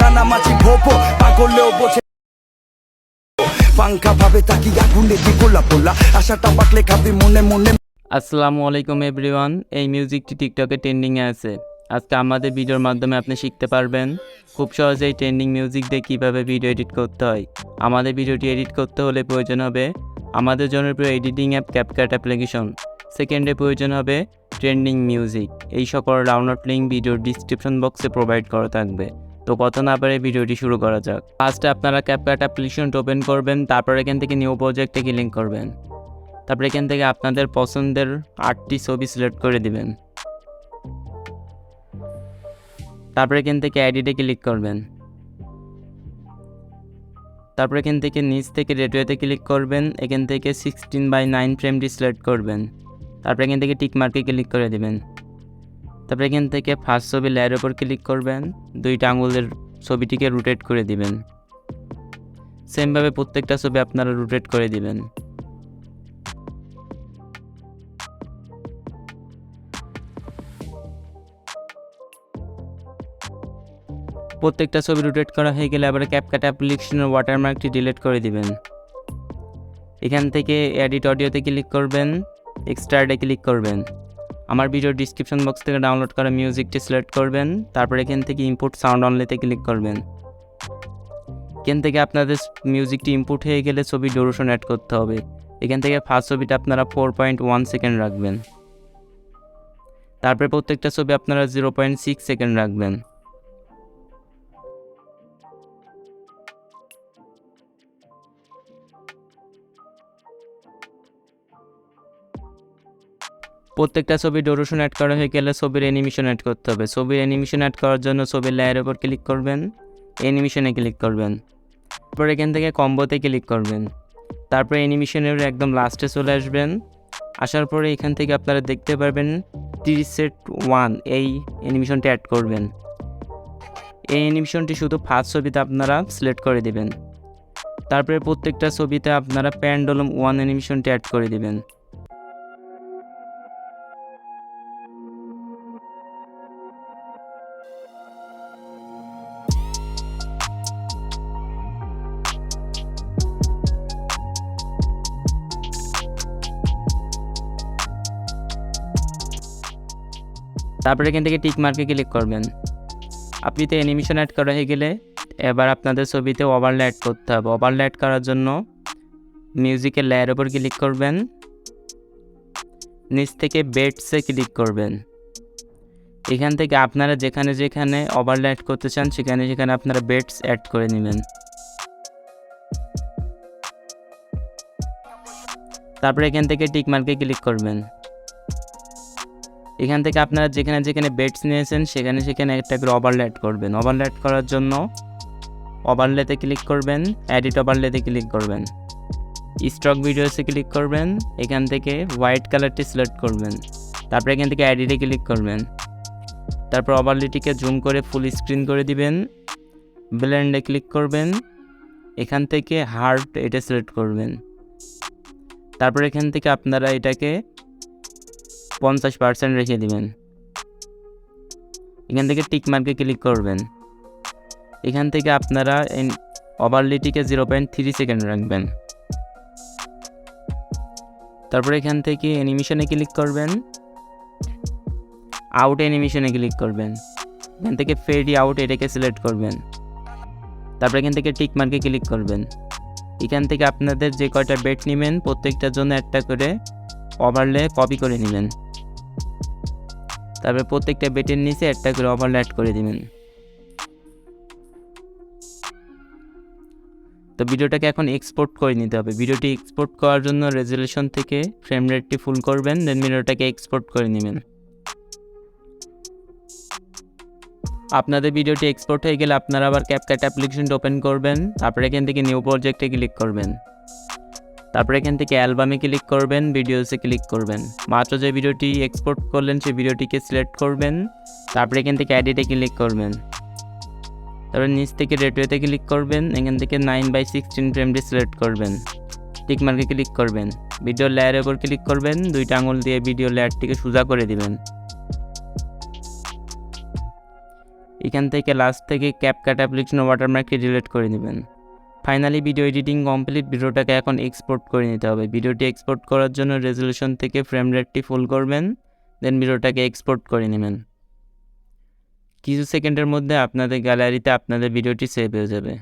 কানামাছি ভোপো পাগলেও বোঝে পাঙ্খা ভাবে তাকি আগুন দেখি গোলা পোলা আশাটা পাকলে খাবি মনে মনে। আসসালামু আলাইকুম এভরিওয়ান। এই মিউজিকটি টিকটকে ট্রেন্ডিংয়ে আছে। আজকে আমাদের ভিডিওর মাধ্যমে আপনি শিখতে পারবেন খুব সহজেই ট্রেন্ডিং মিউজিক দিয়ে কীভাবে ভিডিও এডিট করতে হয়। আমাদের ভিডিওটি এডিট করতে হলে প্রয়োজন হবে আমাদের জনপ্রিয় এডিটিং অ্যাপ ক্যাপকাট অ্যাপ্লিকেশন। সেকেন্ডে প্রয়োজন হবে ট্রেন্ডিং মিউজিক। এই সকল ডাউনলোড লিঙ্ক ভিডিওর ডিসক্রিপশন বক্সে প্রোভাইড করা থাকবে। তো কথা না পারে ভিডিওটি শুরু করা যাক। ফার্স্টে আপনারা ক্যাপকাট অ্যাপ্লিকেশনটা ওপেন করবেন, তারপর এখান থেকে নিউ প্রজেক্টে ক্লিক করবেন। তারপর এখান থেকে আপনাদের পছন্দের 8টি ছবি সিলেক্ট করে দিবেন। তারপর এখান থেকে এডিটে ক্লিক করবেন। তারপর এখান থেকে নিচ থেকে রেডিওতে ক্লিক করবেন। এখান থেকে 16:9 ফ্রেমটি সিলেক্ট করবেন। তারপর এখান থেকে টিক মার্কে ক্লিক করে দিবেন। তারপর এখান থেকে ফার্স্ট ছবি লেয়ারের উপর ক্লিক করবেন, 2টা আঙুলের ছবিটিকে রোটেট করে দিবেন। সেমভাবে প্রত্যেকটা ছবি আপনারা রোটেট করে দিবেন। প্রত্যেকটা ছবি রোটেট করা হয়ে গেলে আবার ক্যাপকাট অ্যাপ্লিকেশনের ওয়াটারমার্কটি ডিলিট করে দিবেন। এখান থেকে এডিট অডিওতে ক্লিক করবেন, এক্সট্রাডে ক্লিক করবেন। আমার ভিডিওর ডিসক্রিপশন বক্স থেকে ডাউনলোড করা মিউজিকটি সিলেক্ট করবেন। তারপর এখান থেকে ইনপুট সাউন্ড অনলিতে ক্লিক করবেন। এখান থেকে আপনাদের মিউজিকটি ইনপুট হয়ে গেলে ছবি ডিউরেশন অ্যাড করতে হবে। এখান থেকে ফার্স্ট ছবিটা আপনারা 4.1 সেকেন্ড রাখবেন। তারপরে প্রত্যেকটা ছবি আপনারা 0.6 সেকেন্ড রাখবেন। প্রত্যেকটা ছবি ডিউরেশন অ্যাড করা হয়ে গেলে ছবির অ্যানিমেশন অ্যাড করতে হবে। ছবির অ্যানিমেশন অ্যাড করার জন্য ছবির লেয়ারের উপর ক্লিক করবেন, অ্যানিমেশনে ক্লিক করবেন। তারপর এখান থেকে কম্বোতে ক্লিক করবেন। তারপর অ্যানিমেশনের একদম লাস্টে চলে আসবেন। আসার পরে এখান থেকে আপনারা দেখতে পারবেন প্রিসেট 1 এই অ্যানিমেশনটি অ্যাড করবেন। এই অ্যানিমেশনটি শুধু ফার্স্ট ছবিতে আপনারা সিলেক্ট করে দিবেন। তারপরে প্রত্যেকটা ছবিতে আপনারা প্যান্ডুলাম 1 অ্যানিমেশনটি অ্যাড করে দিবেন। তারপরে এখান থেকে টিক মার্কে ক্লিক করবেন। আপনি তো অ্যানিমেশন অ্যাড করা হয়ে গেলে এবার আপনাদের ছবিতে ওভারলে অ্যাড করতে হবে। ওভারলে অ্যাড করার জন্য মিউজিকের লেয়ার উপর ক্লিক করবেন, নিচ থেকে বেডসে ক্লিক করবেন। এখান থেকে আপনারা যেখানে যেখানে ওভারলে অ্যাড করতে চান সেখানে সেখানে আপনারা বেডস অ্যাড করে নেবেন। তারপরে এখান থেকে টিক মার্কে ক্লিক করবেন। এখান থেকে আপনারা যেখানে যেখানে বেডস নিয়েছেন সেখানে সেখানে একটা করে ওভারলে অ্যাড করবেন। ওভারলে অ্যাড করার জন্য ওভারলেতে ক্লিক করবেন, এডিট ওভারলেতে ক্লিক করবেন, স্টক ভিডিওসে ক্লিক করবেন। এখান থেকে হোয়াইট কালারটি সিলেক্ট করবেন। তারপরে এখান থেকে এডিটে ক্লিক করবেন। তারপর ওভারলেটিকে জুম করে ফুল স্ক্রিন করে দিবেন। ব্লেন্ডে ক্লিক করবেন। এখান থেকে হার্ট এটা সিলেক্ট করবেন। তারপর এখান থেকে আপনারা এটাকে 50% রেখে দিবেন। এখান থেকে টিক মার্কে ক্লিক করবেন। এখান থেকে আপনারা ওভারলেটিকে 0.3 সেকেন্ড রাখবেন। তারপর এখান থেকে অ্যানিমেশনে ক্লিক করবেন, আউট অ্যানিমেশনে ক্লিক করবেন। এখান থেকে ফেডি আউট এটাকে সিলেক্ট করবেন। তারপর এখান থেকে টিক মার্কে ক্লিক করবেন। এখান থেকে আপনাদের যে কয়টা বেড নেবেন প্রত্যেকটার জন্য একটা করে ওভারলে কপি করে নেবেন। তারপরে প্রত্যেকটা বেটের নিচে একটা করে ওভারলে অ্যাড করে দিবেন। তো ভিডিওটাকে এখন এক্সপোর্ট করে নিতে হবে। ভিডিওটি এক্সপোর্ট করার জন্য রেজুলেশন থেকে ফ্রেম রেটটি ফুল করবেন, দেন ভিডিওটাকে এক্সপোর্ট করে নেবেন। আপনাদের ভিডিওটি এক্সপোর্ট হয়ে গেলে আপনারা আবার ক্যাপকাট অ্যাপ্লিকেশনটা ওপেন করবেন। তারপরে এখান থেকে নিউ প্রজেক্টে ক্লিক করবেন। তারপরে এখান থেকে অ্যালবামে ক্লিক করবেন, ভিডিওসে ক্লিক করবেন। মাত্র যে ভিডিওটি এক্সপোর্ট করলেন সেই ভিডিওটিকে সিলেক্ট করবেন। তারপরে এখান থেকে এডিটে ক্লিক করবেন। তারপরে নিচ থেকে রেডিওতে ক্লিক করবেন। এখান থেকে 9/16 ফ্রেমটি সিলেক্ট করবেন, টিক মার্কে ক্লিক করবেন। ভিডিও লেয়ারের উপর ক্লিক করবেন, 2টা আঙুল দিয়ে ভিডিও লেয়ারটিকে সোজা করে দিবেন। এখান থেকে লাস্ট থেকে ক্যাপকাট অ্যাপ্লিকেশন ওয়াটারমার্কটি ডিলিট করে নেবেন। Finally video editing complete. ভিডিওটাকে এখন এক্সপোর্ট করে নিতে হবে। ভিডিওটি এক্সপোর্ট করার জন্য রেজলিউশন থেকে ফ্রেম রেটটি ফুল করবেন, দেন ভিডিওটাকে এক্সপোর্ট করে নেবেন। কিছু সেকেন্ডের মধ্যে আপনাদের গ্যালারিতে আপনাদের ভিডিওটি সেভ হয়ে যাবে।